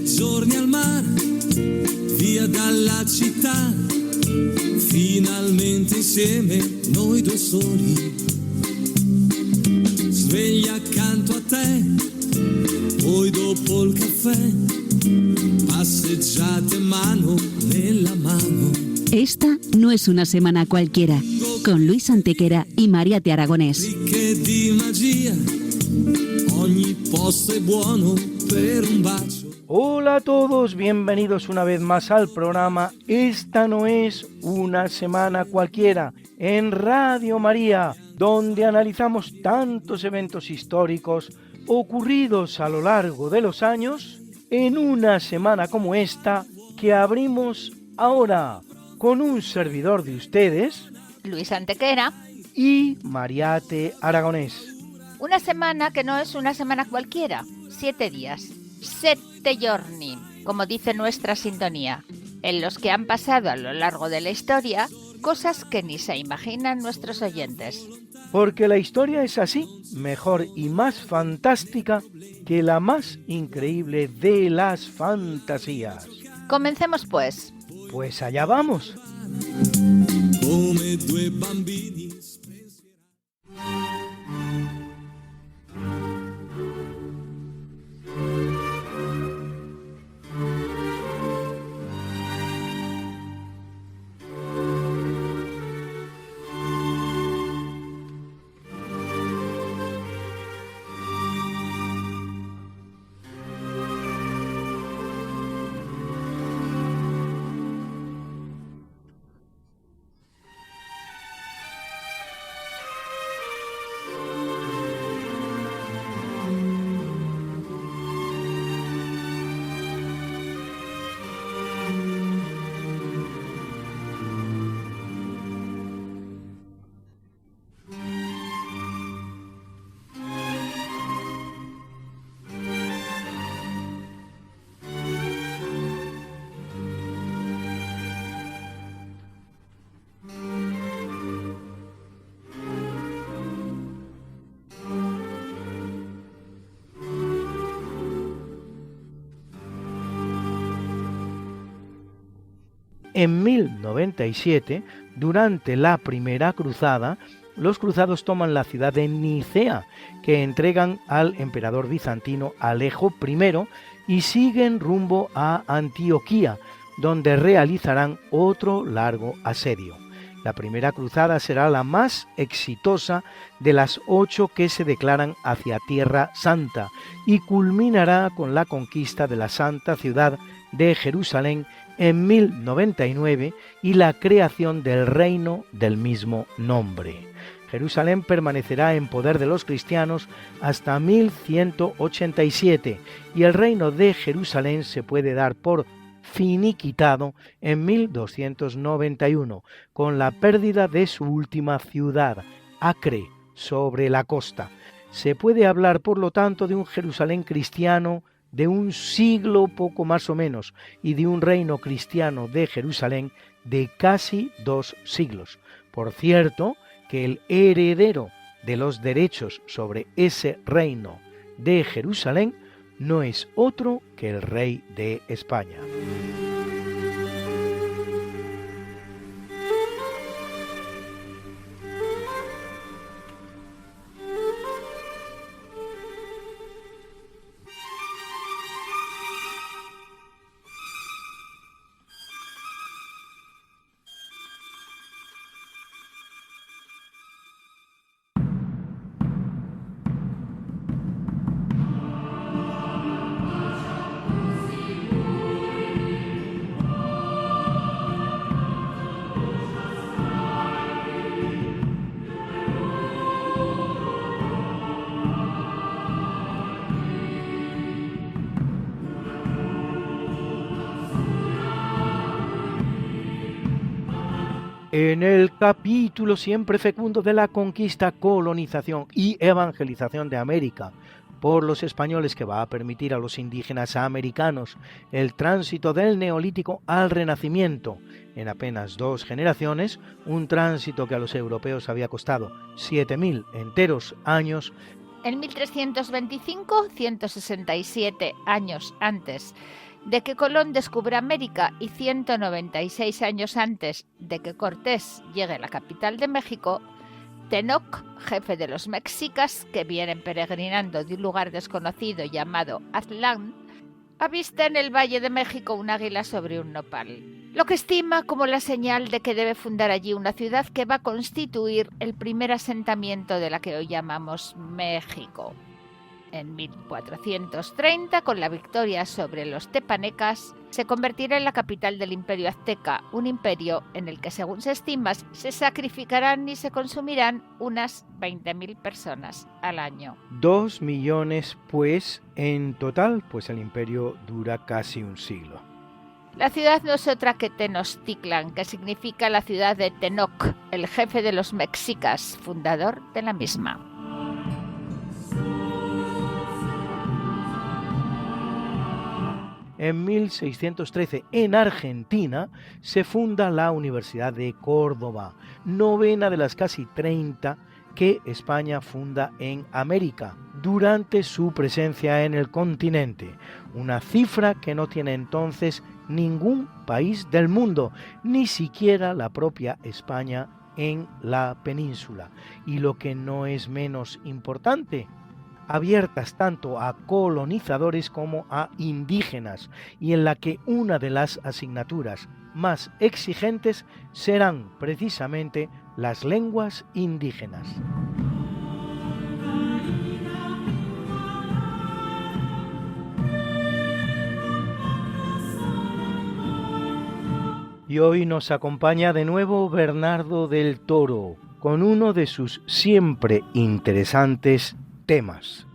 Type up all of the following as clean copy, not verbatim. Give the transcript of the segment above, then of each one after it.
giorni al mare, via dalla città, finalmente insieme noi due soli, sveglia accanto a te, poi dopo il caffè, passeggiate mano nella mano. Esta no es una semana cualquiera, con Luis Antequera y Mariate Aragonés. Ricche di magia, ogni posto è buono per un bacio. Hola a todos, bienvenidos una vez más al programa Esta no es una semana cualquiera, en Radio María, donde analizamos tantos eventos históricos ocurridos a lo largo de los años, en una semana como esta que abrimos ahora con un servidor de ustedes, Luis Antequera, y Mariate Aragonés. Una semana que no es una semana cualquiera, 7 días, 7 giorni, como dice nuestra sintonía, en los que han pasado a lo largo de la historia cosas que ni se imaginan nuestros oyentes. Porque la historia es así, mejor y más fantástica que la más increíble de las fantasías. Comencemos pues. Pues allá vamos. Come due bambini. En 1097, durante la Primera Cruzada, los cruzados toman la ciudad de Nicea, que entregan al emperador bizantino Alejo I y siguen rumbo a Antioquía, donde realizarán otro largo asedio. La Primera Cruzada será la más exitosa de las 8 que se declaran hacia Tierra Santa y culminará con la conquista de la Santa Ciudad de Jerusalén en 1099 y la creación del reino del mismo nombre. Jerusalén permanecerá en poder de los cristianos hasta 1187 y el reino de Jerusalén se puede dar por finiquitado en 1291 con la pérdida de su última ciudad, Acre, sobre la costa. Se puede hablar, por lo tanto, de un Jerusalén cristiano de un siglo poco más o menos y de un reino cristiano de Jerusalén de casi 2 siglos. Por cierto, que el heredero de los derechos sobre ese reino de Jerusalén no es otro que el rey de España. En el capítulo siempre fecundo de la conquista, colonización y evangelización de América por los españoles, que va a permitir a los indígenas americanos el tránsito del Neolítico al Renacimiento en apenas 2 generaciones, un tránsito que a los europeos había costado 7.000 enteros años. En 1325, 167 años antes de que Colón descubre América y 196 años antes de que Cortés llegue a la capital de México, Tenoch, jefe de los mexicas que vienen peregrinando de un lugar desconocido llamado Aztlán, avista en el Valle de México un águila sobre un nopal, lo que estima como la señal de que debe fundar allí una ciudad que va a constituir el primer asentamiento de la que hoy llamamos México. En 1430, con la victoria sobre los tepanecas, se convertirá en la capital del Imperio Azteca, un imperio en el que, según se estima, se sacrificarán y se consumirán unas 20.000 personas al año. 2 millones, pues, en total, pues el imperio dura casi un siglo. La ciudad no es otra que Tenochtitlan, que significa la ciudad de Tenoch, el jefe de los mexicas, fundador de la misma. En 1613, en Argentina, se funda la Universidad de Córdoba, novena de las casi 30 que España funda en América, durante su presencia en el continente, una cifra que no tiene entonces ningún país del mundo, ni siquiera la propia España en la península. Y lo que no es menos importante, abiertas tanto a colonizadores como a indígenas, y en la que una de las asignaturas más exigentes serán precisamente las lenguas indígenas. Y hoy nos acompaña de nuevo Bernardo del Toro, con uno de sus siempre interesantes temas.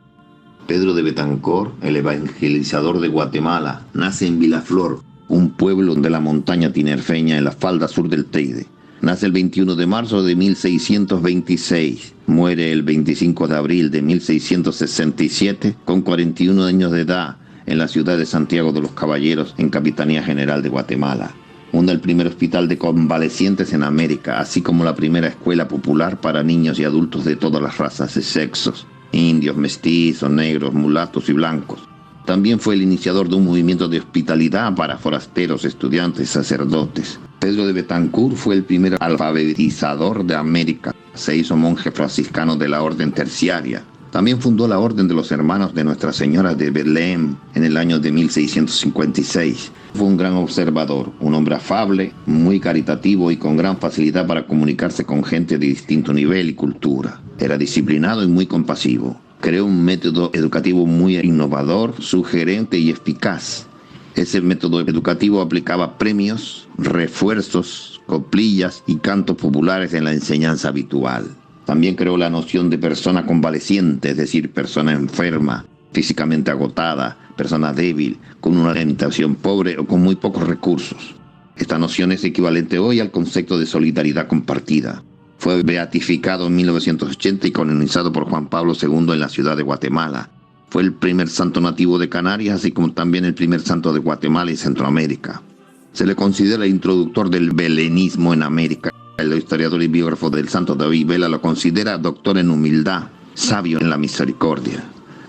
Pedro de Betancor, el evangelizador de Guatemala, nace en Vilaflor, un pueblo de la montaña tinerfeña en la falda sur del Teide. Nace el 21 de marzo de 1626, muere el 25 de abril de 1667 con 41 años de edad en la ciudad de Santiago de los Caballeros, en Capitanía General de Guatemala. Funda el primer hospital de convalecientes en América, así como la primera escuela popular para niños y adultos de todas las razas y sexos, indios, mestizos, negros, mulatos y blancos. También fue el iniciador de un movimiento de hospitalidad para forasteros, estudiantes y sacerdotes. Pedro de Betancur fue el primer alfabetizador de América. Se hizo monje franciscano de la orden terciaria. También fundó la Orden de los Hermanos de Nuestra Señora de Belém en el año de 1656. Fue un gran observador, un hombre afable, muy caritativo y con gran facilidad para comunicarse con gente de distinto nivel y cultura. Era disciplinado y muy compasivo. Creó un método educativo muy innovador, sugerente y eficaz. Ese método educativo aplicaba premios, refuerzos, coplillas y cantos populares en la enseñanza habitual. También creó la noción de persona convaleciente, es decir, persona enferma, físicamente agotada, persona débil, con una alimentación pobre o con muy pocos recursos. Esta noción es equivalente hoy al concepto de solidaridad compartida. Fue beatificado en 1980 y canonizado por Juan Pablo II en la ciudad de Guatemala. Fue el primer santo nativo de Canarias, así como también el primer santo de Guatemala y Centroamérica. Se le considera el introductor del belenismo en América. El historiador y biógrafo del santo David Vela lo considera doctor en humildad, sabio en la misericordia.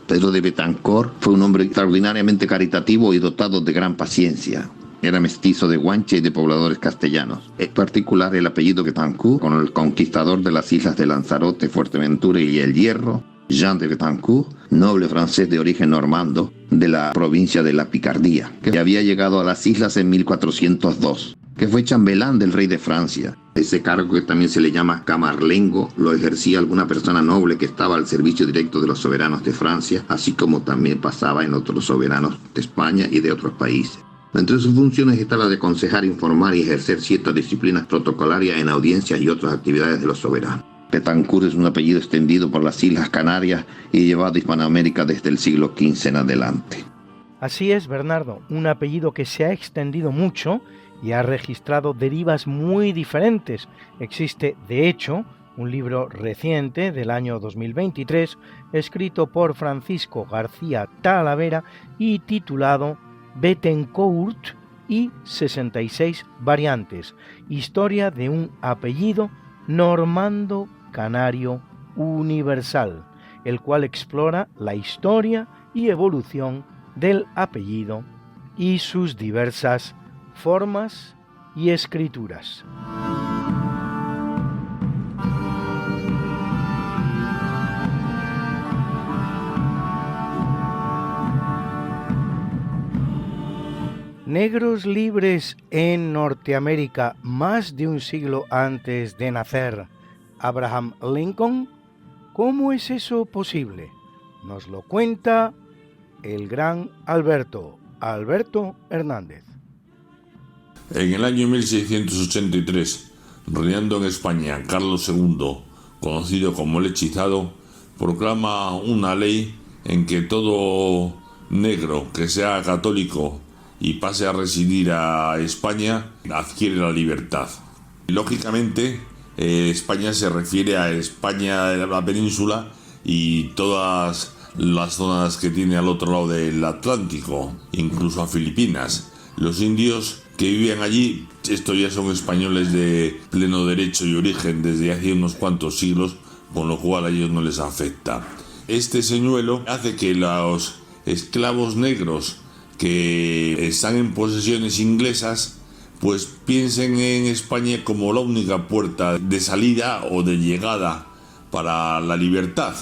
Pedro de Betancor fue un hombre extraordinariamente caritativo y dotado de gran paciencia. Era mestizo de guanche y de pobladores castellanos. Es particular el apellido Betancur con el conquistador de las islas de Lanzarote, Fuerteventura y El Hierro, Jean de Betancur, noble francés de origen normando de la provincia de la Picardía, que había llegado a las islas en 1402, que fue chambelán del rey de Francia. Ese cargo, que también se le llama camarlengo, lo ejercía alguna persona noble que estaba al servicio directo de los soberanos de Francia, así como también pasaba en otros soberanos de España y de otros países. Entre sus funciones está la de aconsejar, informar y ejercer ciertas disciplinas protocolarias en audiencias y otras actividades de los soberanos. Betancur es un apellido extendido por las Islas Canarias y llevado a Hispanoamérica desde el siglo XV en adelante. Así es, Bernardo, un apellido que se ha extendido mucho y ha registrado derivas muy diferentes. Existe, de hecho, un libro reciente del año 2023, escrito por Francisco García Talavera y titulado Betancourt y 66 variantes, historia de un apellido normando canario universal, el cual explora la historia y evolución del apellido y sus diversas formas y escrituras. Negros libres en Norteamérica más de un siglo antes de nacer Abraham Lincoln. ¿Cómo es eso posible? Nos lo cuenta el gran Alberto Hernández. En el año 1683, reinando en España, Carlos II, conocido como el Hechizado, proclama una ley en que todo negro que sea católico y pase a residir a España adquiere la libertad. Lógicamente, España se refiere a España de la península y todas las zonas que tiene al otro lado del Atlántico, incluso a Filipinas. Los indios que vivían allí, estos ya son españoles de pleno derecho y origen desde hace unos cuantos siglos, con lo cual a ellos no les afecta. Este señuelo hace que los esclavos negros que están en posesiones inglesas pues piensen en España como la única puerta de salida o de llegada para la libertad.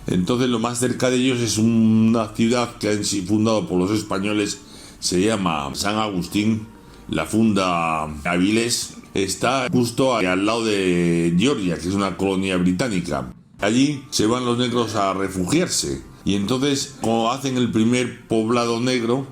Entonces lo más cerca de ellos es una ciudad que han sido fundada por los españoles, se llama San Agustín. La funda Avilés, está justo al lado de Georgia, que es una colonia británica. Allí se van los negros a refugiarse y entonces como hacen el primer poblado negro,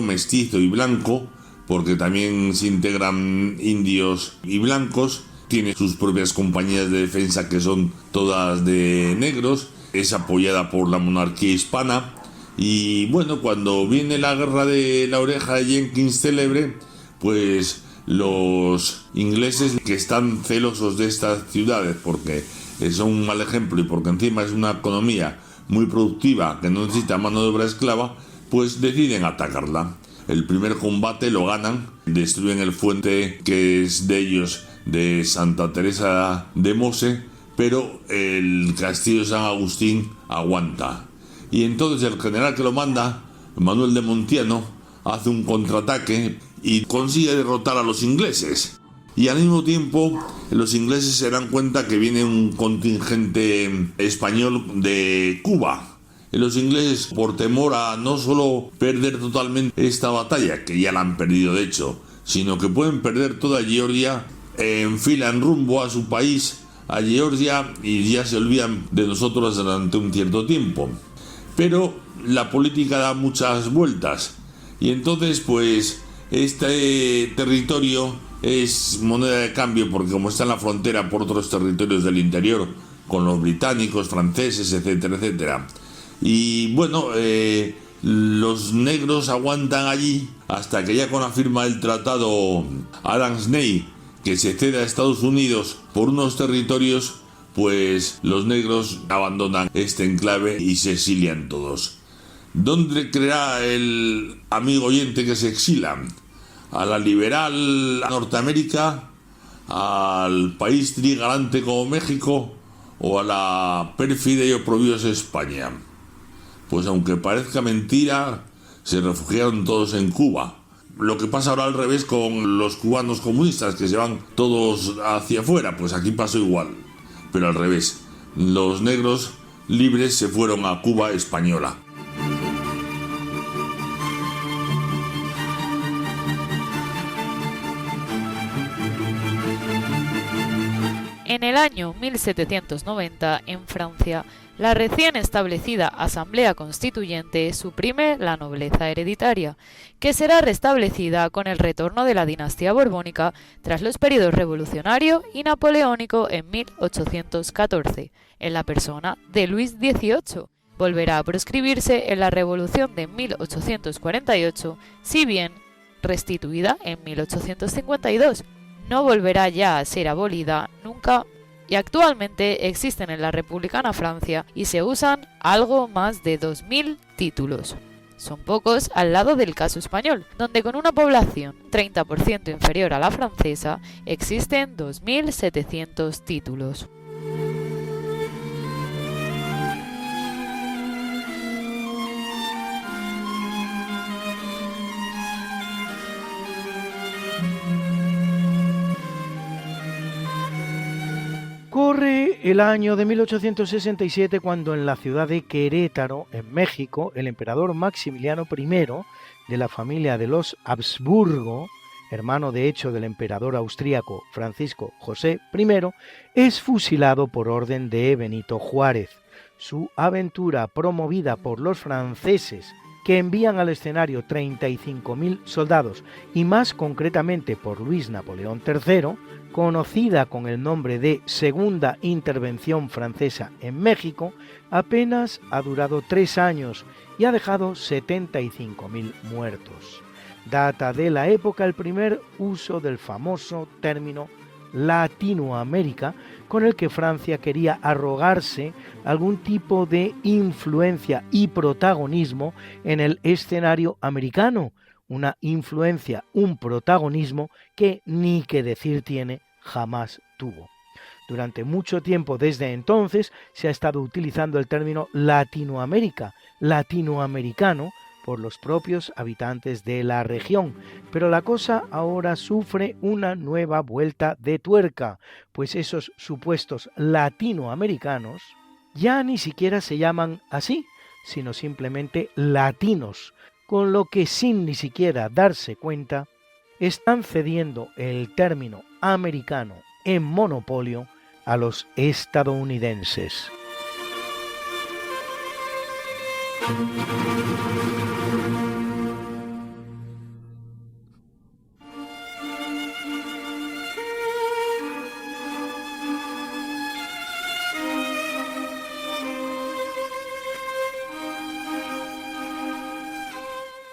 mestizo y blanco, porque también se integran indios y blancos, tiene sus propias compañías de defensa que son todas de negros, es apoyada por la monarquía hispana y bueno, cuando viene la guerra de la oreja de Jenkins célebre, pues los ingleses que están celosos de estas ciudades porque son un mal ejemplo y porque encima es una economía muy productiva que no necesita mano de obra esclava, pues deciden atacarla. El primer combate lo ganan, destruyen el fuerte que es de ellos, de Santa Teresa de Mose, pero el castillo de San Agustín aguanta. Y entonces el general que lo manda, Manuel de Montiano, hace un contraataque y consigue derrotar a los ingleses. Y al mismo tiempo los ingleses se dan cuenta que viene un contingente español de Cuba. Y los ingleses, por temor a no solo perder totalmente esta batalla, que ya la han perdido de hecho, sino que pueden perder toda Georgia, enfilan rumbo a su país, a Georgia, y ya se olvidan de nosotros durante un cierto tiempo. Pero la política da muchas vueltas y entonces pues este territorio es moneda de cambio porque como está en la frontera por otros territorios del interior con los británicos, franceses, etcétera, etcétera. Y bueno, los negros aguantan allí hasta que ya con la firma del tratado Adams-Ney, que se cede a Estados Unidos por unos territorios, pues los negros abandonan este enclave y se exilian todos. ¿Dónde creerá el amigo oyente que se exila? ¿A la liberal Norteamérica? ¿Al país trigarante como México? ¿O a la pérfida y oprobiosa España? Pues aunque parezca mentira, se refugiaron todos en Cuba. Lo que pasa ahora al revés con los cubanos comunistas, que se van todos hacia afuera, pues aquí pasó igual, pero al revés. Los negros libres se fueron a Cuba española. En el año 1790, en Francia, la recién establecida Asamblea Constituyente suprime la nobleza hereditaria, que será restablecida con el retorno de la dinastía borbónica tras los períodos revolucionario y napoleónico en 1814, en la persona de Luis XVIII. Volverá a proscribirse en la Revolución de 1848, si bien restituida en 1852. No volverá ya a ser abolida nunca y actualmente existen en la republicana Francia y se usan algo más de 2000 títulos. Son pocos al lado del caso español, donde con una población 30% inferior a la francesa existen 2700 títulos. El año de 1867, cuando en la ciudad de Querétaro, en México, el emperador Maximiliano I, de la familia de los Habsburgo, hermano de hecho del emperador austríaco Francisco José I, es fusilado por orden de Benito Juárez. Su aventura, promovida por los franceses, que envían al escenario 35.000 soldados, y más concretamente por Luis Napoleón III, conocida con el nombre de Segunda Intervención Francesa en México, apenas ha durado 3 años y ha dejado 75.000 muertos. Data de la época el primer uso del famoso término Latinoamérica, con el que Francia quería arrogarse algún tipo de influencia y protagonismo en el escenario americano, una influencia, un protagonismo que ni que decir tiene, jamás tuvo. Durante mucho tiempo desde entonces se ha estado utilizando el término Latinoamérica, latinoamericano, por los propios habitantes de la región, pero la cosa ahora sufre una nueva vuelta de tuerca, pues esos supuestos latinoamericanos ya ni siquiera se llaman así, sino simplemente latinos, con lo que sin ni siquiera darse cuenta, están cediendo el término americano en monopolio a los estadounidenses.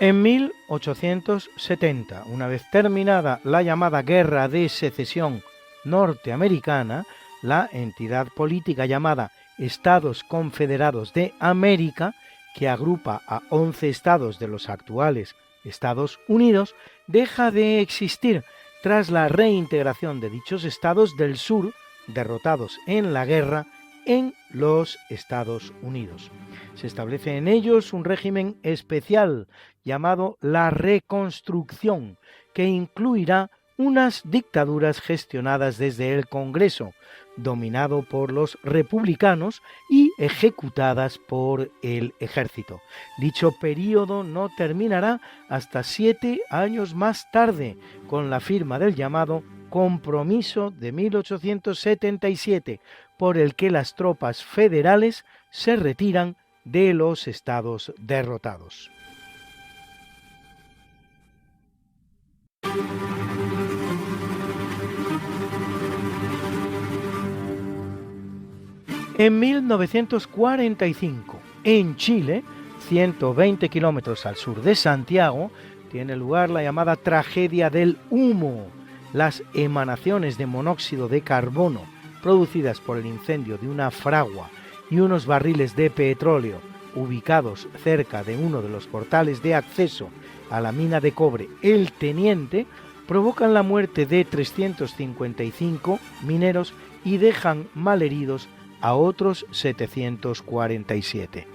En 1870, una vez terminada la llamada Guerra de Secesión norteamericana, la entidad política llamada Estados Confederados de América, que agrupa a 11 estados de los actuales Estados Unidos, deja de existir tras la reintegración de dichos estados del sur, derrotados en la guerra, en los Estados Unidos. Se establece en ellos un régimen especial llamado la Reconstrucción, que incluirá unas dictaduras gestionadas desde el Congreso, dominado por los republicanos y ejecutadas por el ejército. Dicho período no terminará hasta 7 años más tarde, con la firma del llamado Compromiso de 1877, por el que las tropas federales se retiran de los estados derrotados. En 1945, en Chile, 120 kilómetros al sur de Santiago, tiene lugar la llamada tragedia del humo. Las emanaciones de monóxido de carbono producidas por el incendio de una fragua y unos barriles de petróleo ubicados cerca de uno de los portales de acceso a la mina de cobre El Teniente provocan la muerte de 355 mineros y dejan malheridos a otros 747.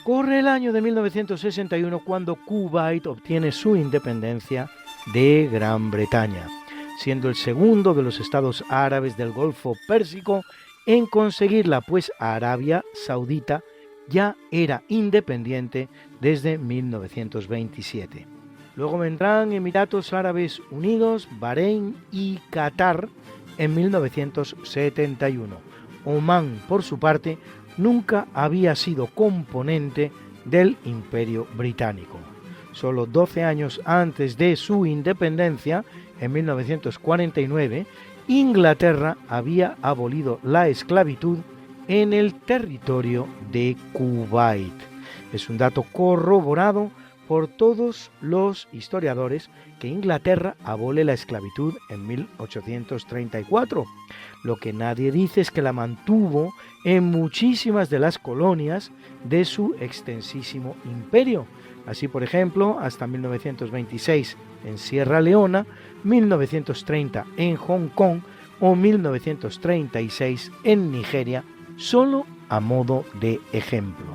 Corre el año de 1961 cuando Kuwait obtiene su independencia de Gran Bretaña, siendo el segundo de los estados árabes del Golfo Pérsico en conseguirla, pues Arabia Saudita ya era independiente desde 1927. Luego vendrán Emiratos Árabes Unidos, Bahrein y Qatar en 1971. Omán, por su parte, nunca había sido componente del Imperio Británico. Solo 12 años antes de su independencia, en 1949, Inglaterra había abolido la esclavitud en el territorio de Kuwait. Es un dato corroborado por todos los historiadores que Inglaterra abole la esclavitud en 1834. Lo que nadie dice es que la mantuvo en muchísimas de las colonias de su extensísimo imperio. Así, por ejemplo, hasta 1926 en Sierra Leona, 1930 en Hong Kong o 1936 en Nigeria, solo a modo de ejemplo.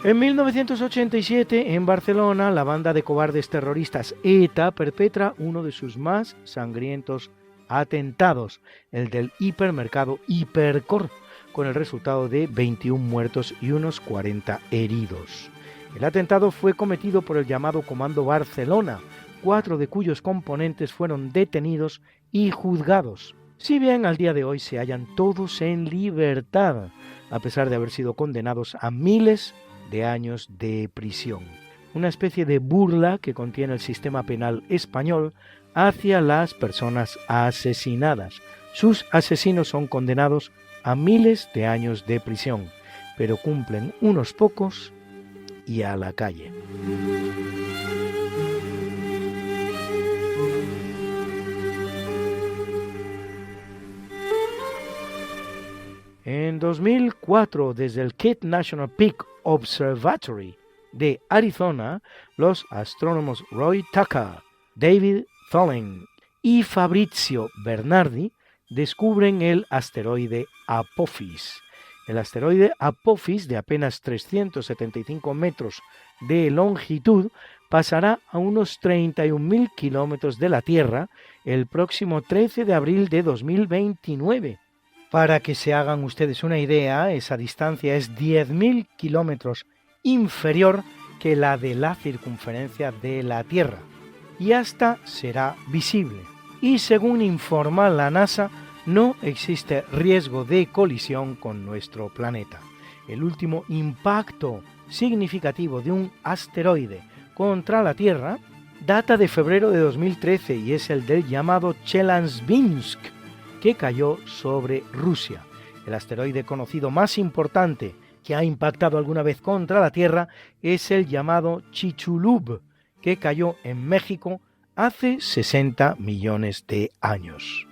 En 1987, en Barcelona, la banda de cobardes terroristas ETA perpetra uno de sus más sangrientos atentados, el del hipermercado Hipercor, con el resultado de 21 muertos y unos 40 heridos. El atentado fue cometido por el llamado Comando Barcelona, 4 de cuyos componentes fueron detenidos y juzgados, si bien al día de hoy se hallan todos en libertad, a pesar de haber sido condenados a miles de años de prisión. Una especie de burla que contiene el sistema penal español hacia las personas asesinadas. Sus asesinos son condenados a miles de años de prisión, pero cumplen unos pocos y a la calle. En 2004, desde el Kitt National Peak Observatory de Arizona, los astrónomos Roy Tucker, David Tholen y Fabrizio Bernardi descubren el asteroide Apophis. El asteroide Apophis, de apenas 375 metros de longitud, pasará a unos 31.000 kilómetros de la Tierra el próximo 13 de abril de 2029. Para que se hagan ustedes una idea, esa distancia es 10.000 kilómetros inferior que la de la circunferencia de la Tierra, y hasta será visible. Y según informa la NASA, no existe riesgo de colisión con nuestro planeta. El último impacto significativo de un asteroide contra la Tierra data de febrero de 2013 y es el del llamado Chelyabinsk, que cayó sobre Rusia. El asteroide conocido más importante que ha impactado alguna vez contra la Tierra es el llamado Chicxulub, que cayó en México hace 60 millones de años.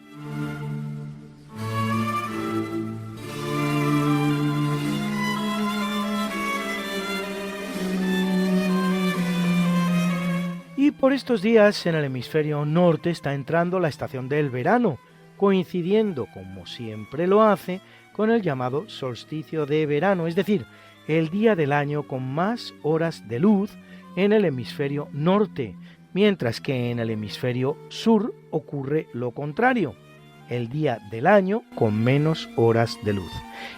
Y por estos días en el hemisferio norte está entrando la estación del verano, coincidiendo, como siempre lo hace, con el llamado solsticio de verano, es decir, el día del año con más horas de luz en el hemisferio norte, mientras que en el hemisferio sur ocurre lo contrario, el día del año con menos horas de luz.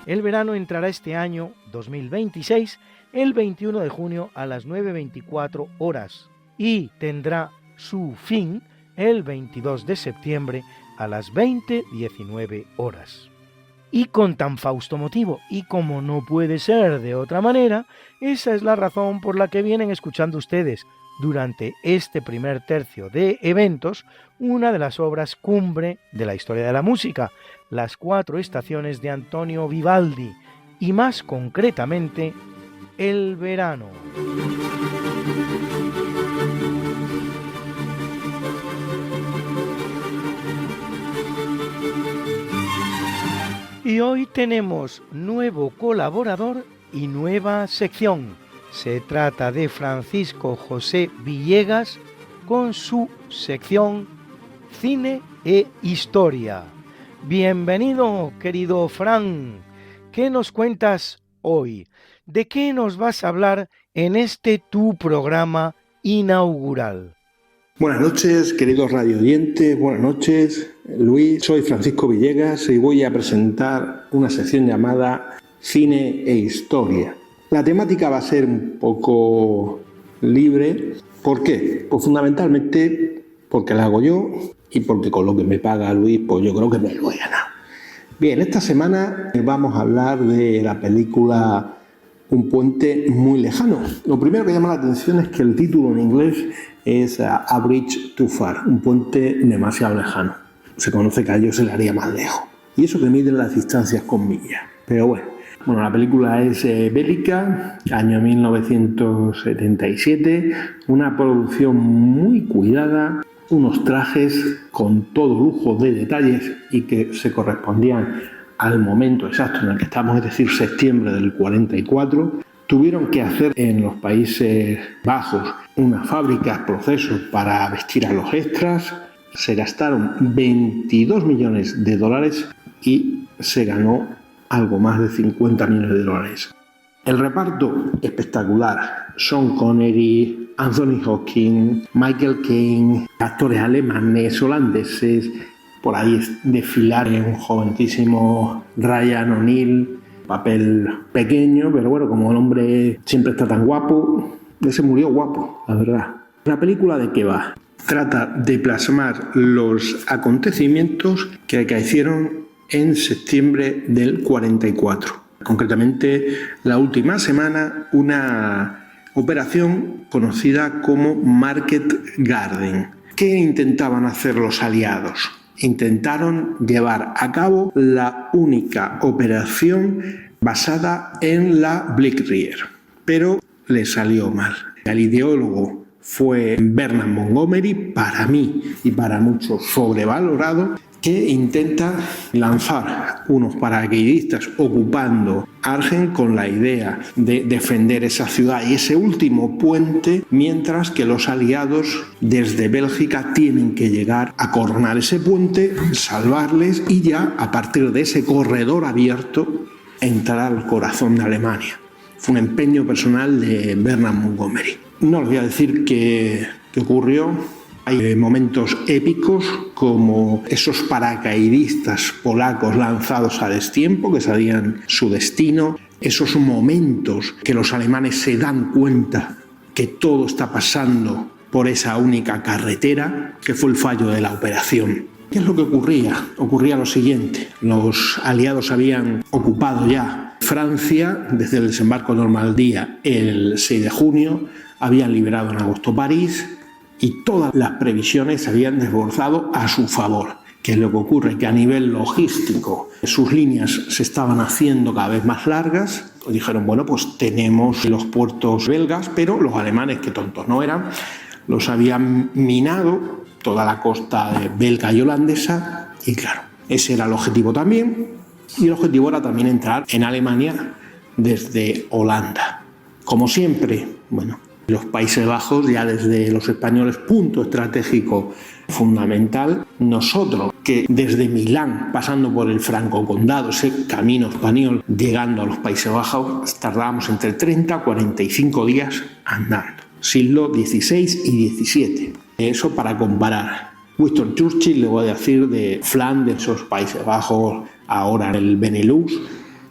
El verano entrará este año 2026 el 21 de junio a las 9:24 horas y tendrá su fin el 22 de septiembre a las 20:19 horas. Y con tan fausto motivo, y como no puede ser de otra manera, esa es la razón por la que vienen escuchando ustedes durante este primer tercio de eventos una de las obras cumbre de la historia de la música, Las 4 estaciones de Antonio Vivaldi, y más concretamente, El verano. Y hoy tenemos nuevo colaborador y nueva sección. Se trata de Francisco José Villegas con su sección Cine e Historia. Bienvenido, querido Fran. ¿Qué nos cuentas hoy? ¿De qué nos vas a hablar en este tu programa inaugural? Buenas noches, queridos radioyentes, buenas noches, Luis, soy Francisco Villegas y voy a presentar una sección llamada Cine e Historia. La temática va a ser un poco libre. ¿Por qué? Pues fundamentalmente porque la hago yo y porque con lo que me paga Luis, pues yo creo que me lo he ganado. Bien, esta semana vamos a hablar de la película Un puente muy lejano. Lo primero que llama la atención es que el título en inglés es A Bridge Too Far, un puente demasiado lejano. Se conoce que a ellos se le haría más lejos. Y eso que miden las distancias con millas. Pero bueno, la película es bélica, año 1977, una producción muy cuidada, unos trajes con todo lujo de detalles y que se correspondían al momento exacto en el que estamos, es decir, septiembre del 44, tuvieron que hacer en los Países Bajos unas fábricas, procesos para vestir a los extras. Se gastaron 22 millones de dólares y se ganó algo más de 50 millones de dólares. El reparto espectacular. Sean Connery, Anthony Hopkins, Michael Caine, actores alemanes, holandeses. Por ahí desfilaron un jovencísimo Ryan O'Neal, papel pequeño, pero bueno, como el hombre siempre está tan guapo, se murió guapo, la verdad. ¿La película de qué va? Trata de plasmar los acontecimientos que acaecieron en septiembre del 44. Concretamente, la última semana, una operación conocida como Market Garden. ¿Qué intentaban hacer los aliados? Intentaron llevar a cabo la única operación basada en la Blitzkrieg, pero le salió mal. El ideólogo fue Bernard Montgomery, para mí y para muchos sobrevalorado, que intenta lanzar unos paracaidistas ocupando Argen con la idea de defender esa ciudad y ese último puente, mientras que los aliados desde Bélgica tienen que llegar a coronar ese puente, salvarles y ya a partir de ese corredor abierto entrar al corazón de Alemania. Fue un empeño personal de Bernard Montgomery. No les voy a decir qué ocurrió. Hay momentos épicos como esos paracaidistas polacos lanzados a destiempo que sabían su destino, esos momentos que los alemanes se dan cuenta que todo está pasando por esa única carretera, que fue el fallo de la operación. ¿Qué es lo que ocurría? Ocurría lo siguiente: los aliados habían ocupado ya Francia desde el desembarco de Normandía el 6 de junio, habían liberado en agosto París, y todas las previsiones se habían desbordado a su favor. ¿Qué es lo que ocurre? Que a nivel logístico sus líneas se estaban haciendo cada vez más largas. Dijeron, bueno, pues tenemos los puertos belgas, pero los alemanes, que tontos no eran, los habían minado toda la costa belga y holandesa, y claro, ese era el objetivo también, y el objetivo era también entrar en Alemania desde Holanda. Como siempre, bueno, los Países Bajos, ya desde los españoles, punto estratégico fundamental. Nosotros, que desde Milán, pasando por el Franco Condado, ese camino español, llegando a los Países Bajos, tardábamos entre 30 a 45 días andando. Siglo XVI y XVII. Eso para comparar. Winston Churchill, le voy a decir, de Flandes, esos Países Bajos, ahora el Benelux,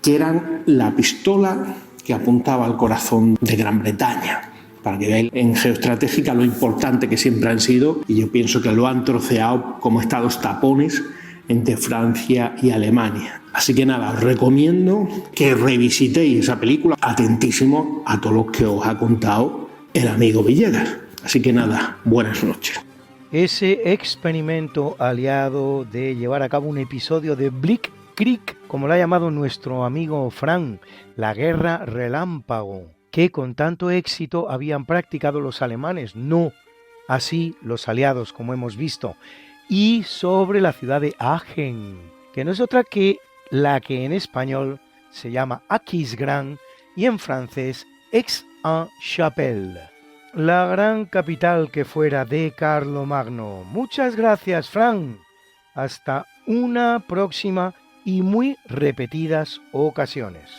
que eran la pistola que apuntaba al corazón de Gran Bretaña. Para que veáis en geoestratégica lo importante que siempre han sido, y yo pienso que lo han troceado como estados tapones entre Francia y Alemania. Así que nada, os recomiendo que revisitéis esa película, atentísimo a todo lo que os ha contado el amigo Villegas. Así que nada, buenas noches. Ese experimento aliado de llevar a cabo un episodio de Blitzkrieg, como lo ha llamado nuestro amigo Fran, la guerra relámpago, que con tanto éxito habían practicado los alemanes, no así los aliados, como hemos visto, y sobre la ciudad de Aachen, que no es otra que la que en español se llama Aquisgrán y en francés Aix-en-Chapelle, la gran capital que fuera de Carlomagno. Muchas gracias, Fran. Hasta una próxima y muy repetidas ocasiones.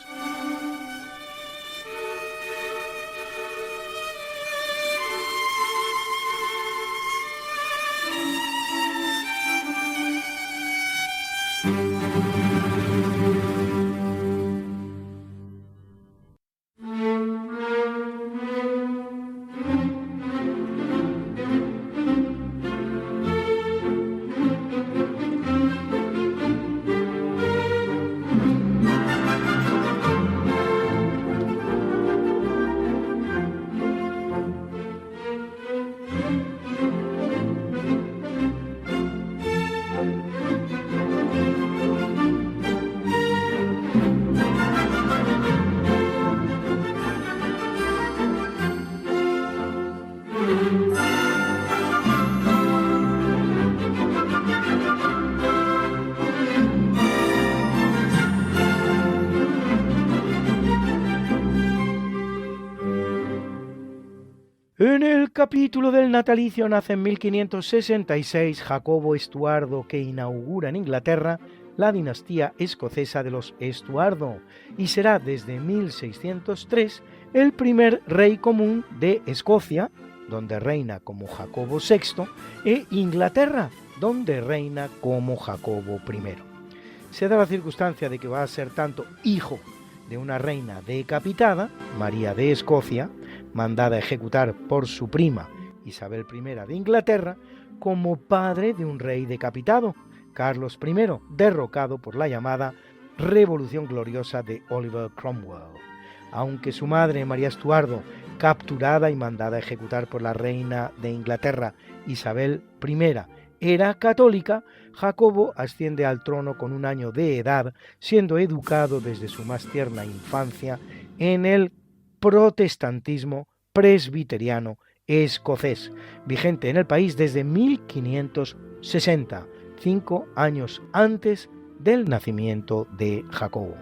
En el capítulo del natalicio nace en 1566 Jacobo Estuardo, que inaugura en Inglaterra la dinastía escocesa de los Estuardo y será desde 1603 el primer rey común de Escocia, donde reina como Jacobo VI, e Inglaterra, donde reina como Jacobo I. Se da la circunstancia de que va a ser tanto hijo de una reina decapitada, María de Escocia, mandada a ejecutar por su prima Isabel I de Inglaterra, como padre de un rey decapitado, Carlos I, derrocado por la llamada Revolución Gloriosa de Oliver Cromwell. Aunque su madre, María Estuardo, capturada y mandada a ejecutar por la reina de Inglaterra, Isabel I, era católica, Jacobo asciende al trono con un año de edad, siendo educado desde su más tierna infancia en el protestantismo presbiteriano escocés, vigente en el país desde 1560, 5 años antes del nacimiento de Jacobo.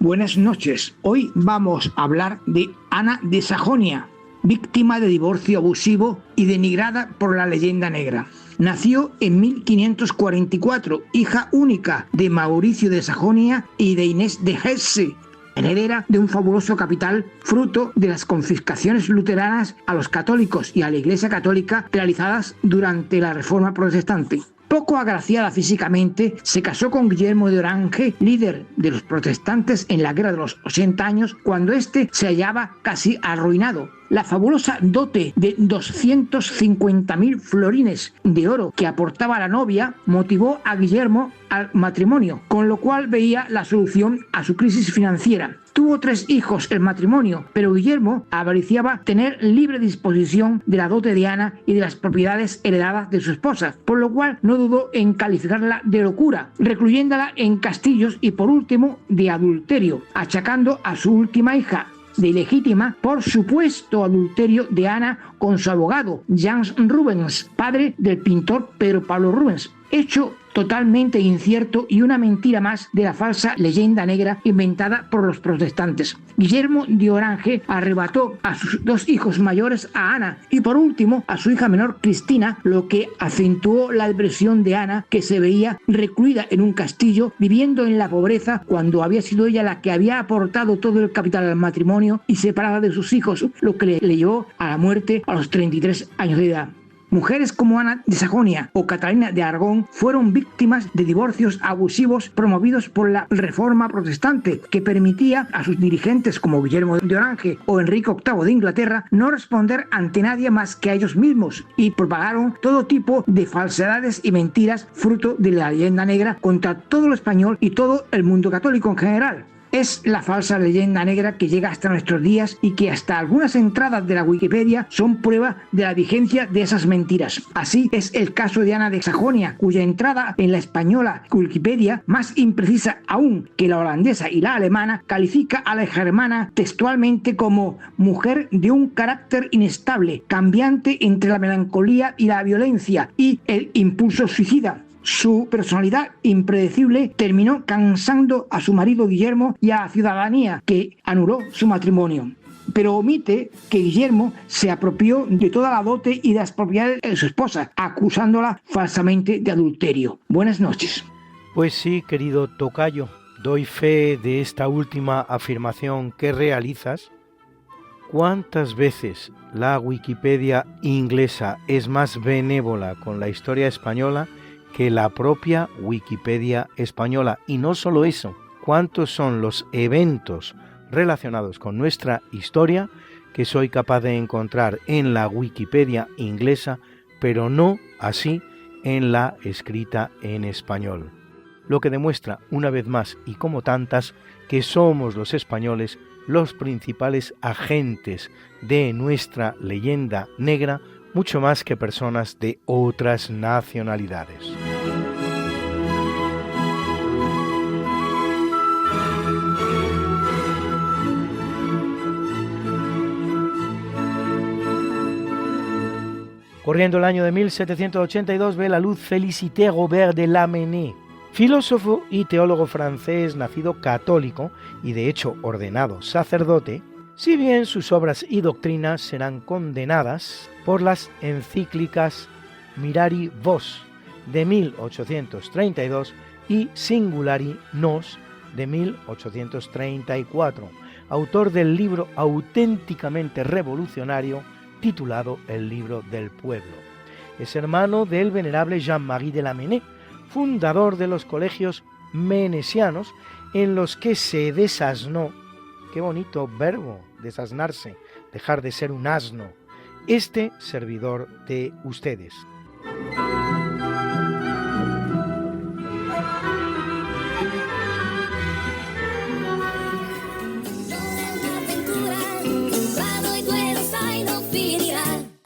Buenas noches. Hoy vamos a hablar de Ana de Sajonia, víctima de divorcio abusivo y denigrada por la leyenda negra. Nació en 1544, hija única de Mauricio de Sajonia y de Inés de Hesse, heredera de un fabuloso capital fruto de las confiscaciones luteranas a los católicos y a la Iglesia Católica realizadas durante la Reforma Protestante. Poco agraciada físicamente, se casó con Guillermo de Orange, líder de los protestantes en la Guerra de los 80 años, cuando éste se hallaba casi arruinado. La fabulosa dote de 250.000 florines de oro que aportaba la novia motivó a Guillermo al matrimonio, con lo cual veía la solución a su crisis financiera. Tuvo 3 hijos el matrimonio, pero Guillermo avariciaba tener libre disposición de la dote de Ana y de las propiedades heredadas de su esposa, por lo cual no dudó en calificarla de locura, recluyéndola en castillos y por último de adulterio, achacando a su última hija de ilegítima por supuesto adulterio de Ana con su abogado, Jans Rubens, padre del pintor Pedro Pablo Rubens, hecho totalmente incierto y una mentira más de la falsa leyenda negra inventada por los protestantes. Guillermo de Orange arrebató a sus 2 hijos mayores a Ana y por último a su hija menor Cristina, lo que acentuó la depresión de Ana, que se veía recluida en un castillo viviendo en la pobreza cuando había sido ella la que había aportado todo el capital al matrimonio y separada de sus hijos, lo que le llevó a la muerte a los 33 años de edad. Mujeres como Ana de Sajonia o Catalina de Aragón fueron víctimas de divorcios abusivos promovidos por la Reforma Protestante, que permitía a sus dirigentes como Guillermo de Orange o Enrique VIII de Inglaterra no responder ante nadie más que a ellos mismos, y propagaron todo tipo de falsedades y mentiras fruto de la leyenda negra contra todo lo español y todo el mundo católico en general. Es la falsa leyenda negra que llega hasta nuestros días y que hasta algunas entradas de la Wikipedia son prueba de la vigencia de esas mentiras. Así es el caso de Ana de Sajonia, cuya entrada en la española Wikipedia, más imprecisa aún que la holandesa y la alemana, califica a la germana textualmente como mujer de un carácter inestable, cambiante entre la melancolía y la violencia y el impulso suicida. Su personalidad impredecible terminó cansando a su marido Guillermo y a la ciudadanía, que anuló su matrimonio. Pero omite que Guillermo se apropió de toda la dote y de las propiedades de su esposa, acusándola falsamente de adulterio. Buenas noches. Pues sí, querido tocayo, doy fe de esta última afirmación que realizas. ¿Cuántas veces la Wikipedia inglesa es más benévola con la historia española que la propia Wikipedia española? Y no solo eso, ¿cuántos son los eventos relacionados con nuestra historia que soy capaz de encontrar en la Wikipedia inglesa, pero no así en la escrita en español? Lo que demuestra una vez más, y como tantas, que somos los españoles los principales agentes de nuestra leyenda negra, mucho más que personas de otras nacionalidades. Corriendo el año de 1782 ve la luz Félicité Robert de Lamennais, filósofo y teólogo francés nacido católico y de hecho ordenado sacerdote, si bien sus obras y doctrinas serán condenadas por las encíclicas Mirari Vos de 1832 y Singulari Nos de 1834, autor del libro auténticamente revolucionario titulado El Libro del Pueblo. Es hermano del venerable Jean-Marie de Lamennais, fundador de los colegios menesianos en los que se desasnó, qué bonito verbo, desasnarse, dejar de ser un asno, este servidor de ustedes.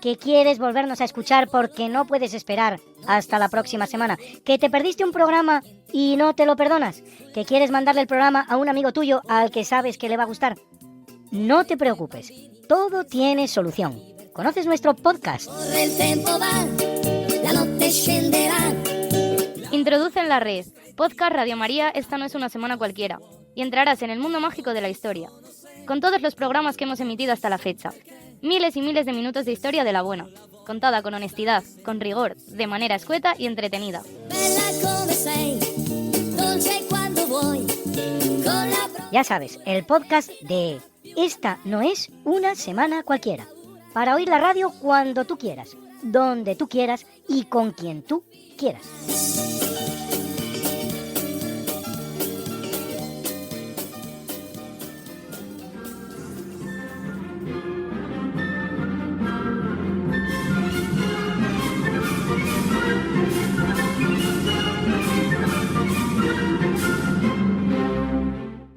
Que quieres volvernos a escuchar porque no puedes esperar hasta la próxima semana, que te perdiste un programa y no te lo perdonas, que quieres mandarle el programa a un amigo tuyo al que sabes que le va a gustar. No te preocupes, todo tiene solución. ¿Conoces nuestro podcast? Introduce en la red Podcast Radio María, esta no es una semana cualquiera, y entrarás en el mundo mágico de la historia, con todos los programas que hemos emitido hasta la fecha. Miles y miles de minutos de historia de la buena, contada con honestidad, con rigor, de manera escueta y entretenida. Ya sabes, el podcast de Esta no es una semana cualquiera. Para oír la radio cuando tú quieras, donde tú quieras y con quien tú quieras.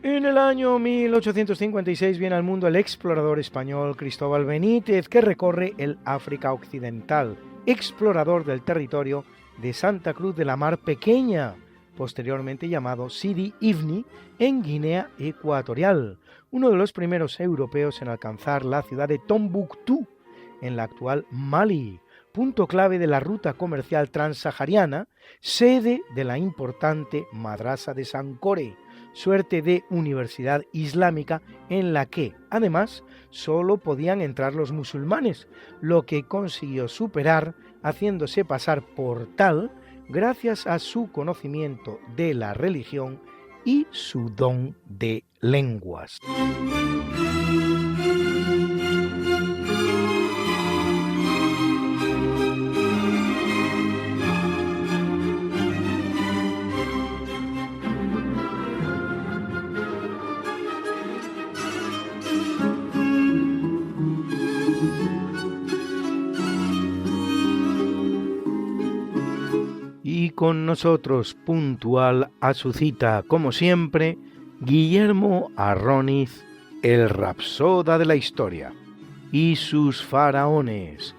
En el año 1856 viene al mundo el explorador español Cristóbal Benítez, que recorre el África Occidental, explorador del territorio de Santa Cruz de la Mar Pequeña, posteriormente llamado Sidi Ifni, en Guinea Ecuatorial, uno de los primeros europeos en alcanzar la ciudad de Tombuctú, en la actual Mali, punto clave de la ruta comercial transsahariana, sede de la importante Madrasa de Sankore, suerte de universidad islámica en la que, además, solo podían entrar los musulmanes, lo que consiguió superar haciéndose pasar por tal gracias a su conocimiento de la religión y su don de lenguas. Y con nosotros, puntual a su cita, como siempre, Guillermo Arroniz, el rapsoda de la historia, y sus faraones.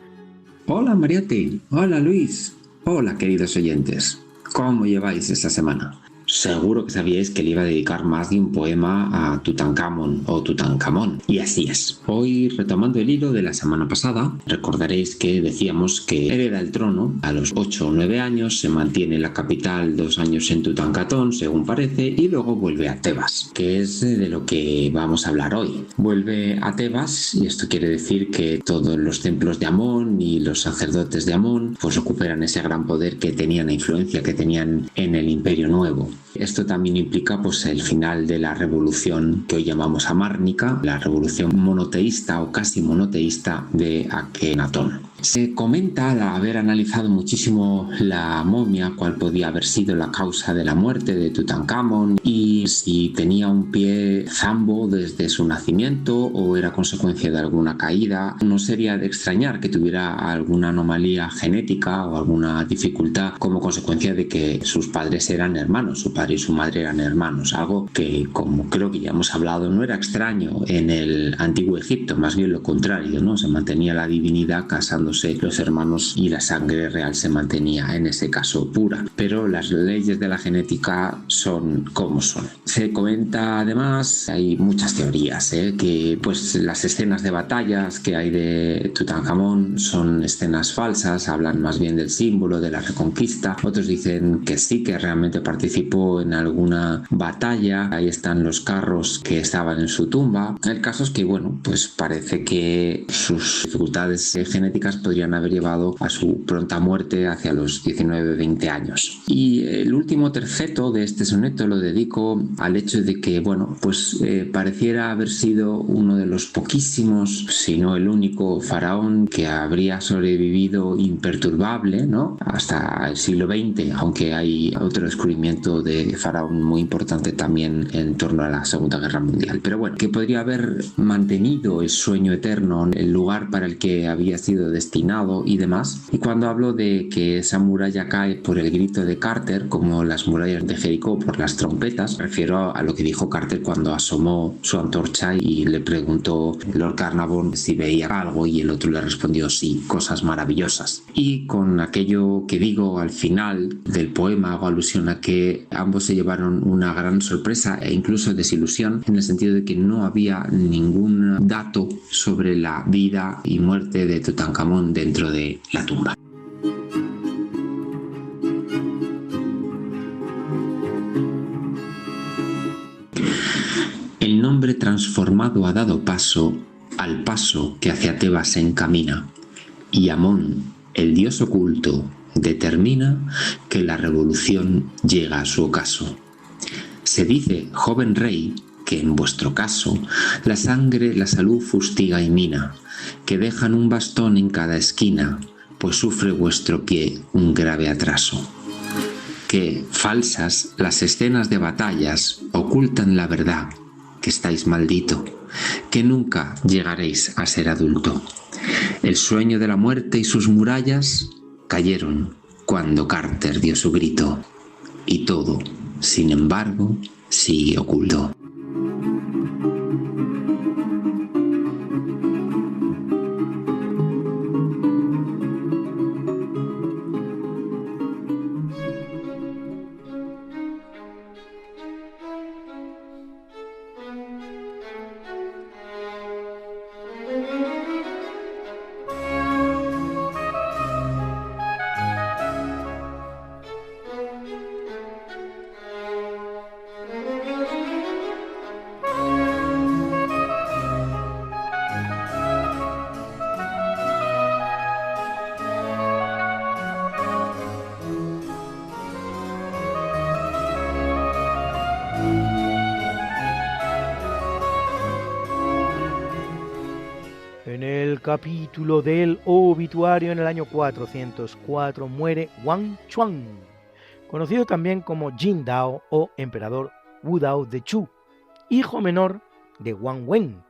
Hola Mariotti, hola Luis, hola queridos oyentes, ¿cómo lleváis esta semana? Seguro que sabíais que le iba a dedicar más de un poema a Tutankamón o Tutankamón, y así es. Hoy, retomando el hilo de la semana pasada, recordaréis que decíamos que hereda el trono a los 8 o 9 años, se mantiene en la capital 2 años en Tutankamón, según parece, y luego vuelve a Tebas, que es de lo que vamos a hablar hoy. Vuelve a Tebas, y esto quiere decir que todos los templos de Amón y los sacerdotes de Amón pues recuperan ese gran poder que tenían, la influencia que tenían en el Imperio Nuevo. Esto también implica pues el final de la revolución que hoy llamamos amárnica, la revolución monoteísta o casi monoteísta de Akenatón. Se comenta, al haber analizado muchísimo la momia, cuál podía haber sido la causa de la muerte de Tutankamón y si tenía un pie zambo desde su nacimiento o era consecuencia de alguna caída. No sería de extrañar que tuviera alguna anomalía genética o alguna dificultad como consecuencia de que sus padres eran hermanos, su padre y su madre eran hermanos, algo que, como creo que ya hemos hablado, no era extraño en el antiguo Egipto, más bien lo contrario, ¿no? Se mantenía la divinidad casándose los hermanos y la sangre real se mantenía en ese caso pura, pero las leyes de la genética son como son. Se comenta además, hay muchas teorías, que pues las escenas de batallas que hay de Tutankamón son escenas falsas, hablan más bien del símbolo de la reconquista. Otros dicen que sí, que realmente participó en alguna batalla. Ahí están los carros que estaban en su tumba. El caso es que, bueno, pues parece que sus dificultades genéticas podrían haber llevado a su pronta muerte hacia los 19-20 años. Y el último terceto de este soneto lo dedico al hecho de que, bueno, pues pareciera haber sido uno de los poquísimos, si no el único faraón que habría sobrevivido imperturbable, ¿no?, hasta el siglo XX, aunque hay otro descubrimiento de faraón muy importante también en torno a la Segunda Guerra Mundial. Pero bueno, que podría haber mantenido el sueño eterno, el lugar para el que había sido destinado y demás. Y cuando hablo de que esa muralla cae por el grito de Carter, como las murallas de Jericó por las trompetas, refiero a lo que dijo Carter cuando asomó su antorcha y le preguntó Lord Carnarvon si veía algo, y el otro le respondió sí, cosas maravillosas. Y con aquello que digo al final del poema hago alusión a que ambos se llevaron una gran sorpresa e incluso desilusión, en el sentido de que no había ningún dato sobre la vida y muerte de Tutankamón dentro de la tumba. El nombre transformado ha dado paso al paso que hacia Tebas se encamina, y Amón, el dios oculto, determina que la revolución llega a su ocaso. Se dice, joven rey, que en vuestro caso la sangre la salud fustiga y mina, que dejan un bastón en cada esquina, pues sufre vuestro pie un grave atraso. Que, falsas, las escenas de batallas ocultan la verdad, que estáis maldito, que nunca llegaréis a ser adulto. El sueño de la muerte y sus murallas cayeron cuando Carter dio su grito, y todo, sin embargo, sigue oculto. Capítulo del obituario, en el año 404 muere Wang Chuan, conocido también como Jin Dao o emperador Wu Dao de Chu, hijo menor de Wang Wen.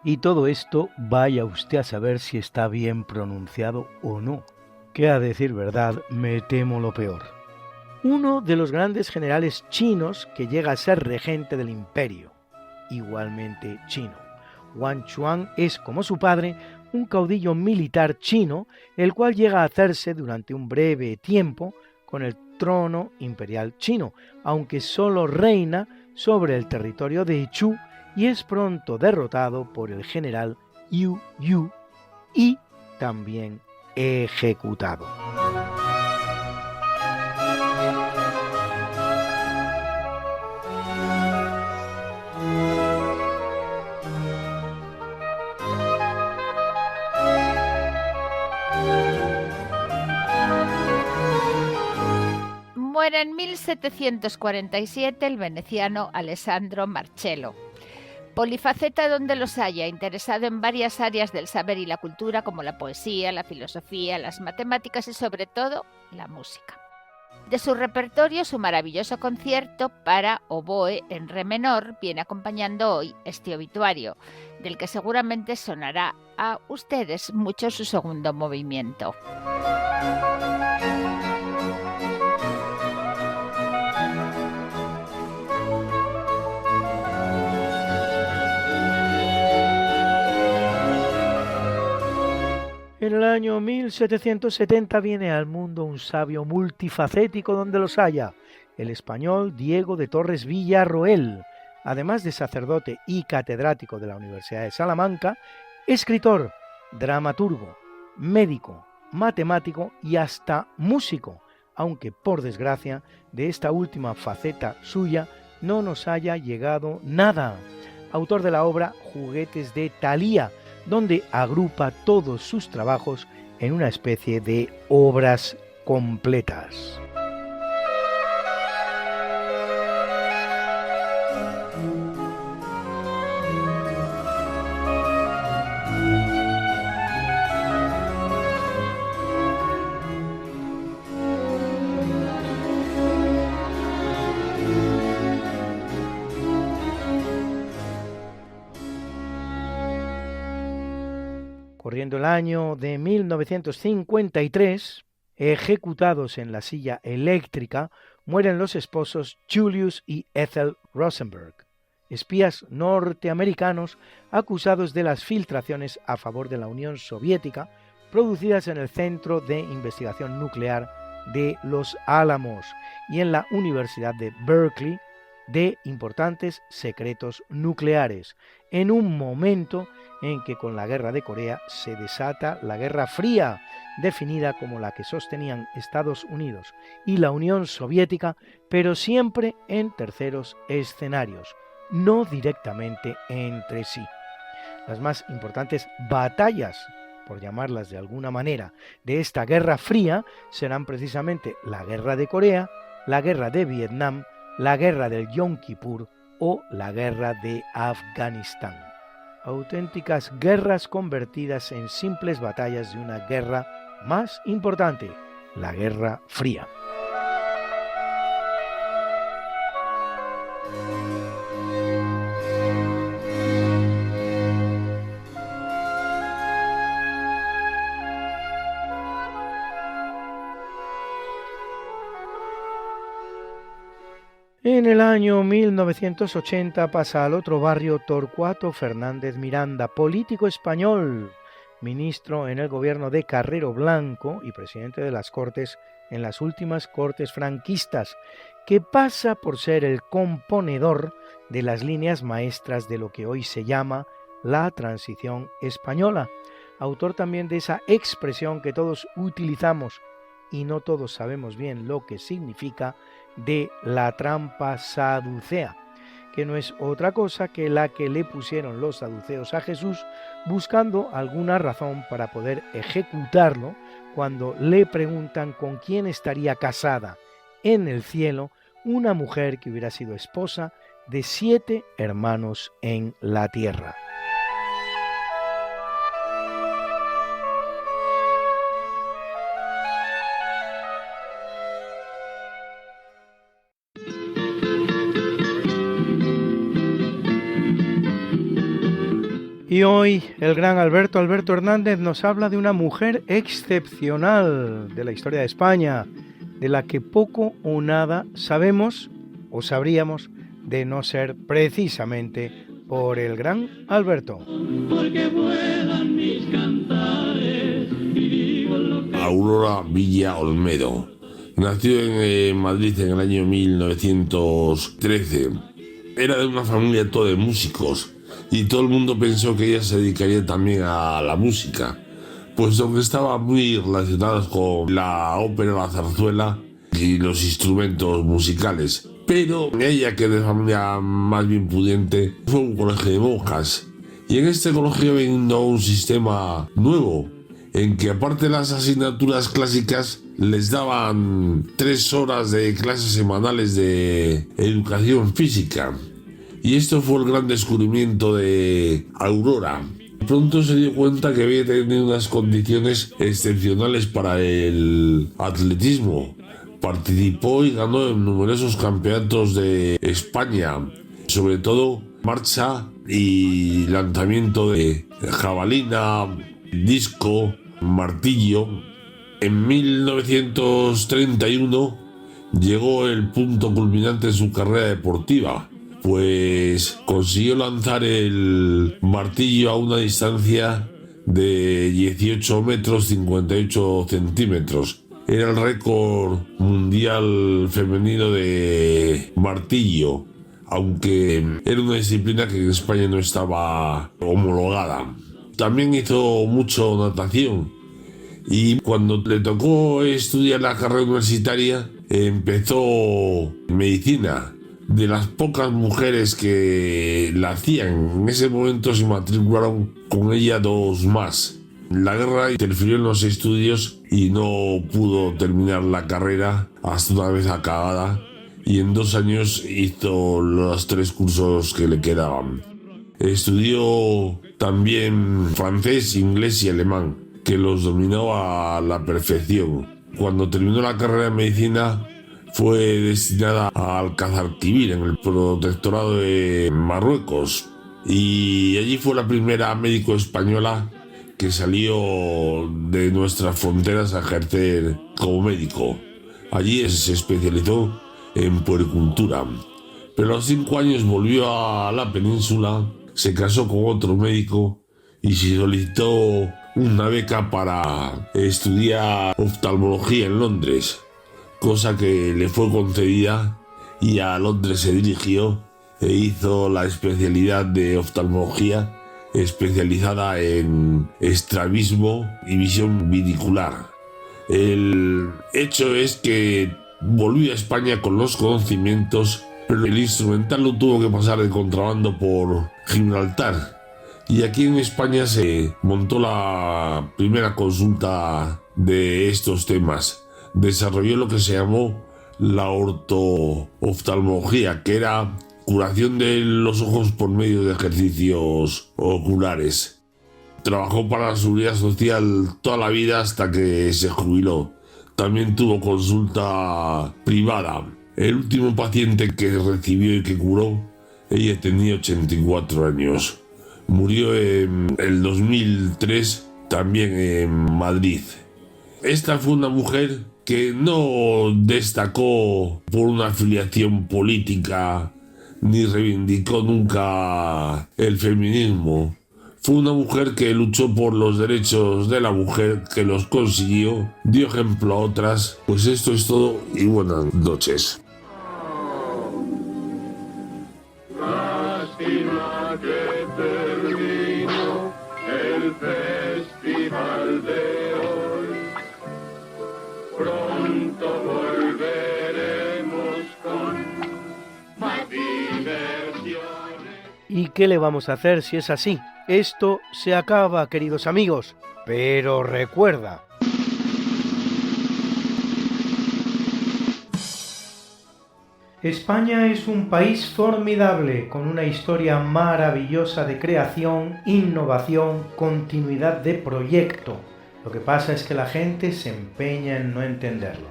Y todo esto, vaya usted a saber si está bien pronunciado o no, que a decir verdad me temo lo peor. Uno de los grandes generales chinos que llega a ser regente del imperio, igualmente chino. Wang Chuan es, como su padre, un caudillo militar chino, el cual llega a hacerse durante un breve tiempo con el trono imperial chino, aunque solo reina sobre el territorio de Chu y es pronto derrotado por el general Yu Yu y también ejecutado. Muere en 1747 el veneciano Alessandro Marcello. Polifaceta donde los haya, interesado en varias áreas del saber y la cultura como la poesía, la filosofía, las matemáticas y sobre todo la música. De su repertorio, su maravilloso concierto para oboe en re menor viene acompañando hoy este obituario, del que seguramente sonará a ustedes mucho su segundo movimiento. En el año 1770 viene al mundo un sabio multifacético donde los haya, el español Diego de Torres Villarroel, además de sacerdote y catedrático de la Universidad de Salamanca, escritor, dramaturgo, médico, matemático y hasta músico, aunque por desgracia de esta última faceta suya no nos haya llegado nada. Autor de la obra Juguetes de Thalía, donde agrupa todos sus trabajos en una especie de obras completas. Corriendo el año de 1953, ejecutados en la silla eléctrica, mueren los esposos Julius y Ethel Rosenberg, espías norteamericanos acusados de las filtraciones a favor de la Unión Soviética producidas en el Centro de Investigación Nuclear de Los Álamos y en la Universidad de Berkeley de importantes secretos nucleares, en un momento en que con la Guerra de Corea se desata la Guerra Fría, definida como la que sostenían Estados Unidos y la Unión Soviética, pero siempre en terceros escenarios, no directamente entre sí. Las más importantes batallas, por llamarlas de alguna manera, de esta Guerra Fría serán precisamente la Guerra de Corea, la Guerra de Vietnam, la Guerra del Yom Kippur o la Guerra de Afganistán. Auténticas guerras convertidas en simples batallas de una guerra más importante, la Guerra Fría. En el año 1980 pasa al otro barrio Torcuato Fernández Miranda, político español, ministro en el gobierno de Carrero Blanco y presidente de las Cortes en las últimas Cortes franquistas, que pasa por ser el componedor de las líneas maestras de lo que hoy se llama la transición española, autor también de esa expresión que todos utilizamos y no todos sabemos bien lo que significa, de la trampa saducea, que no es otra cosa que la que le pusieron los saduceos a Jesús buscando alguna razón para poder ejecutarlo cuando le preguntan con quién estaría casada en el cielo una mujer que hubiera sido esposa de 7 hermanos en la tierra. Y hoy el gran Alberto Hernández nos habla de una mujer excepcional de la historia de España, de la que poco o nada sabemos o sabríamos de no ser precisamente por el gran Alberto. Aurora Villa Olmedo nació en Madrid en el año 1913. Era de una familia toda de músicos. Y todo el mundo pensó que ella se dedicaría también a la música, puesto que estaba muy relacionada con la ópera, la zarzuela y los instrumentos musicales. Pero ella, que es de familia más bien pudiente, fue a un colegio de monjas. Y en este colegio vino un sistema nuevo, en que aparte de las asignaturas clásicas, les daban 3 horas de clases semanales de educación física. Y esto fue el gran descubrimiento de Aurora. Pronto se dio cuenta que había tenido unas condiciones excepcionales para el atletismo. Participó y ganó en numerosos campeonatos de España, sobre todo marcha y lanzamiento de jabalina, disco, martillo. En 1931 llegó el punto culminante de su carrera deportiva, pues consiguió lanzar el martillo a una distancia de 18 metros 58 centímetros, era el récord mundial femenino de martillo, aunque era una disciplina que en España no estaba homologada. También hizo mucho natación y cuando le tocó estudiar la carrera universitaria empezó medicina. De las pocas mujeres que la hacían, en ese momento se matricularon con ella 2 más. La guerra interfirió en los estudios y no pudo terminar la carrera hasta una vez acabada, y en 2 años hizo los 3 cursos que le quedaban. Estudió también francés, inglés y alemán, que los dominó a la perfección. Cuando terminó la carrera de medicina fue destinada a Alcázar-Quibir, en el protectorado de Marruecos, y allí fue la primera médico española que salió de nuestras fronteras a ejercer como médico. Allí se especializó en puericultura, pero a los 5 años volvió a la península, se casó con otro médico y se solicitó una beca para estudiar oftalmología en Londres, cosa que le fue concedida, y a Londres se dirigió e hizo la especialidad de oftalmología, especializada en estrabismo y visión binocular. El hecho es que volvió a España con los conocimientos, pero el instrumental lo tuvo que pasar de contrabando por Gibraltar, y aquí en España se montó la primera consulta de estos temas. Desarrolló lo que se llamó la ortooftalmología, que era curación de los ojos por medio de ejercicios oculares. Trabajó para la Seguridad Social toda la vida hasta que se jubiló. También tuvo consulta privada. El último paciente que recibió y que curó, ella tenía 84 años. Murió en el 2003, también en Madrid. Esta fue una mujer que no destacó por una afiliación política ni reivindicó nunca el feminismo. Fue una mujer que luchó por los derechos de la mujer, que los consiguió, dio ejemplo a otras. Pues esto es todo y buenas noches. Lástima que terminó el festival de hoy. Pronto volveremos con más diversiones. ¿Y qué le vamos a hacer si es así? Esto se acaba, queridos amigos. Pero recuerda, España es un país formidable, con una historia maravillosa de creación, innovación, continuidad de proyecto. Lo que pasa es que la gente se empeña en no entenderlo.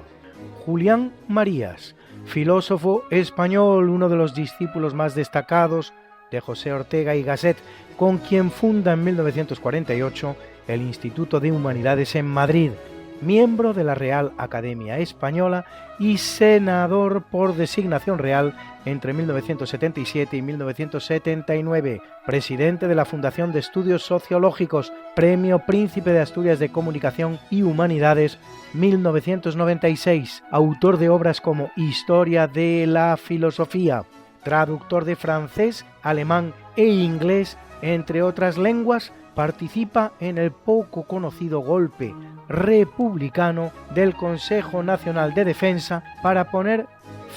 Julián Marías, filósofo español, uno de los discípulos más destacados de José Ortega y Gasset, con quien funda en 1948 el Instituto de Humanidades en Madrid, miembro de la Real Academia Española y senador por designación real entre 1977 y 1979, presidente de la Fundación de Estudios Sociológicos, Premio Príncipe de Asturias de Comunicación y Humanidades 1996, autor de obras como Historia de la Filosofía, traductor de francés, alemán e inglés, entre otras lenguas. Participa en el poco conocido golpe republicano del Consejo Nacional de Defensa para poner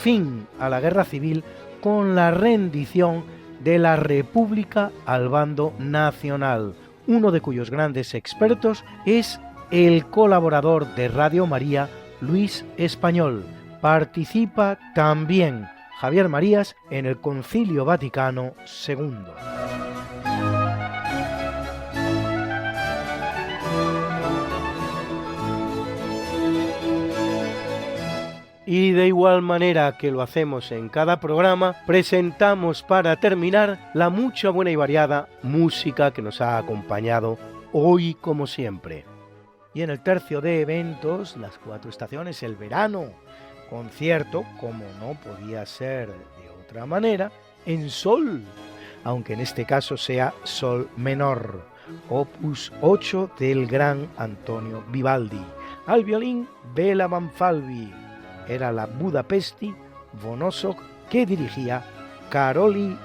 fin a la guerra civil con la rendición de la República al bando nacional, uno de cuyos grandes expertos es el colaborador de Radio María, Luis Español. Participa también Javier Marías en el Concilio Vaticano II. Y de igual manera que lo hacemos en cada programa, presentamos para terminar la mucha, buena y variada música que nos ha acompañado hoy como siempre. Y en el tercio de eventos, las 4 estaciones, el verano, concierto, como no podía ser de otra manera, en sol, aunque en este caso sea sol menor, opus 8 del gran Antonio Vivaldi. Al violín, Béla Banfalvi. Era la Budapesti Vonosok que dirigía Károly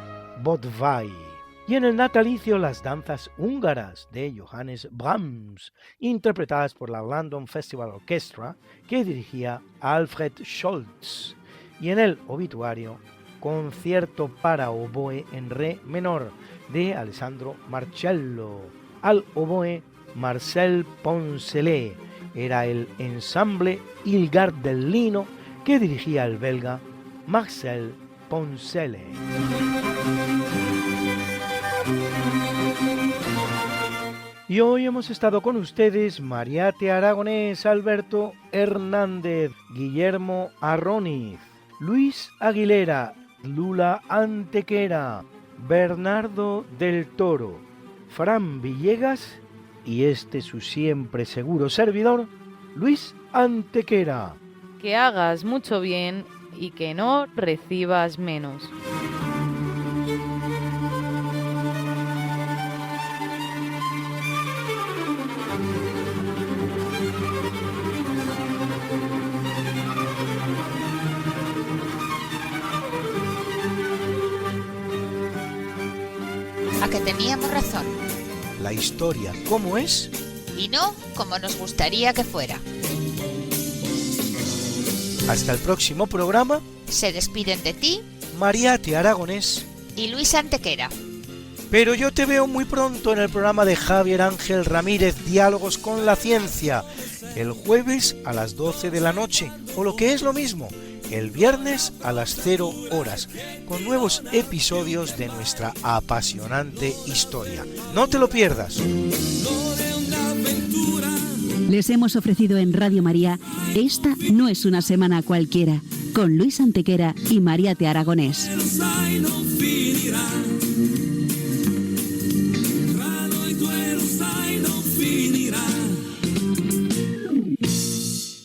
Botvály. Y en el natalicio, las danzas húngaras de Johannes Brahms, interpretadas por la London Festival Orchestra, que dirigía Alfred Scholz. Y en el obituario, concierto para oboe en re menor de Alessandro Marcello. Al oboe, Marcel Poncelet. Era el ensamble Il Gardellino que dirigía el belga Marcel Poncelet. Y hoy hemos estado con ustedes Mariate Aragonés, Alberto Hernández, Guillermo Arroniz, Luis Aguilera, Lula Antequera, Bernardo del Toro, Fran Villegas y su siempre seguro servidor, Luis Antequera. Que hagas mucho bien y que no recibas menos. A que teníamos razón. La historia como es Y no como nos gustaría que fuera. Hasta el próximo programa. Se despiden de ti Mariate Aragonés y Luis Antequera. Pero yo te veo muy pronto en el programa de Javier Ángel Ramírez, Diálogos con la Ciencia, el jueves a las 12 de la noche, o lo que es lo mismo, el viernes a las 0 horas, con nuevos episodios de nuestra apasionante historia. No te lo pierdas. Les hemos ofrecido en Radio María Esta no es una semana cualquiera, con Luis Antequera y Mariate Aragonés. Sai non finirà.